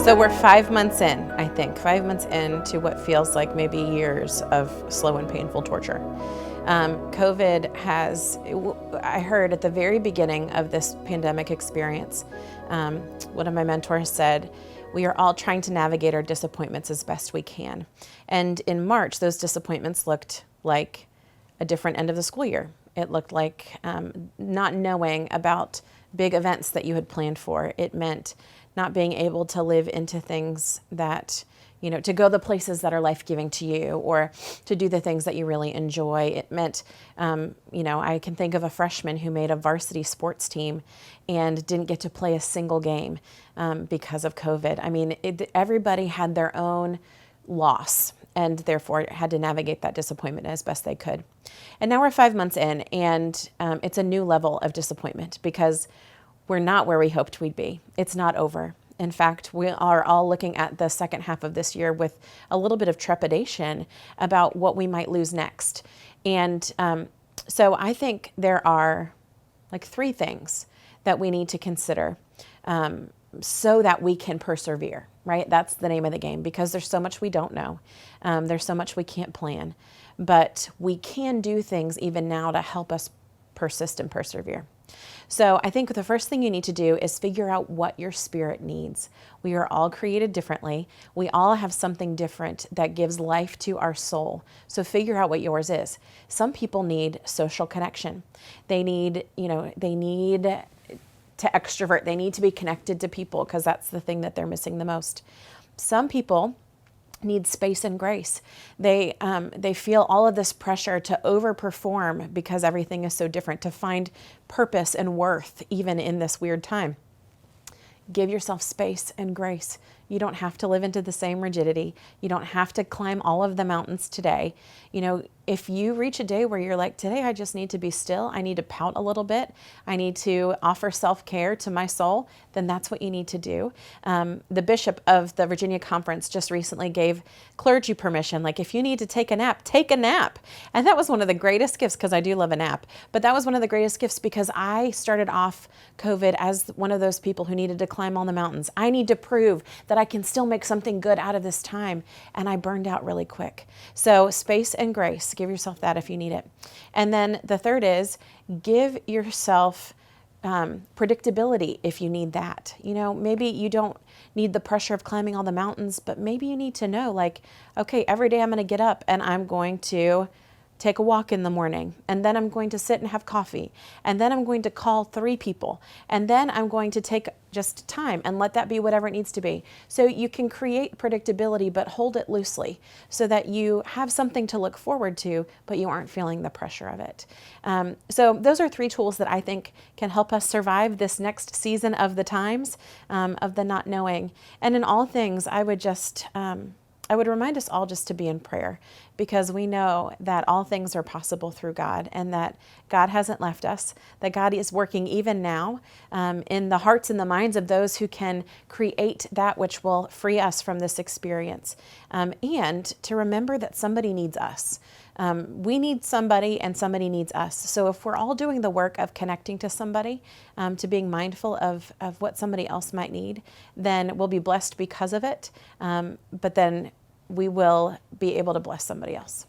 So we're 5 months in, I think, 5 months into what feels like maybe years of slow and painful torture. COVID has, I heard at the very beginning of this pandemic experience, one of my mentors said, we are all trying to navigate our disappointments as best we can. And in March, those disappointments looked like a different end of the school year. It looked like not knowing about big events that you had planned for. It meant not being able to live into things that, to go the places that are life-giving to you or to do the things that you really enjoy. It meant, I can think of a freshman who made a varsity sports team and didn't get to play a single game because of COVID. I mean, everybody had their own loss and therefore had to navigate that disappointment as best they could. And now we're 5 months in, and it's a new level of disappointment because we're not where we hoped we'd be. It's not over. In fact, we are all looking at the second half of this year with a little bit of trepidation about what we might lose next. And so I think there are like 3 things that we need to consider so that we can persevere, right? That's the name of the game, because there's so much we don't know. There's so much we can't plan, but we can do things even now to help us persist and persevere. So I think the first thing you need to do is figure out what your spirit needs. We are all created differently. We all have something different that gives life to our soul. So figure out what yours is. Some people need social connection. They need to extrovert. They need to be connected to people because that's the thing that they're missing the most. Some people need space and grace. They feel all of this pressure to overperform because everything is so different, to find purpose and worth even in this weird time. Give yourself space and grace. You don't have to live into the same rigidity. You don't have to climb all of the mountains today. If you reach a day where you're like, today I just need to be still, I need to pout a little bit, I need to offer self-care to my soul, then that's what you need to do. The bishop of the Virginia Conference just recently gave clergy permission, like if you need to take a nap, take a nap. And that was one of the greatest gifts, because I do love a nap, but that was one of the greatest gifts because I started off COVID as one of those people who needed to climb all the mountains. I need to prove that I can still make something good out of this time. And I burned out really quick. So space and grace. Give yourself that if you need it. And then the third is give yourself predictability if you need that. Maybe you don't need the pressure of climbing all the mountains, but maybe you need to know, like, okay, every day I'm going to get up and I'm going to take a walk in the morning, and then I'm going to sit and have coffee, and then I'm going to call 3 people, and then I'm going to take just time and let that be whatever it needs to be. So you can create predictability, but hold it loosely so that you have something to look forward to, but you aren't feeling the pressure of it. So those are 3 tools that I think can help us survive this next season of the times, of the not knowing. And in all things, I would remind us all just to be in prayer, because we know that all things are possible through God, and that God hasn't left us, that God is working even now in the hearts and the minds of those who can create that which will free us from this experience. And to remember that somebody needs us. We need somebody and somebody needs us. So if we're all doing the work of connecting to somebody, to being mindful of what somebody else might need, then we'll be blessed because of it. But then we will be able to bless somebody else.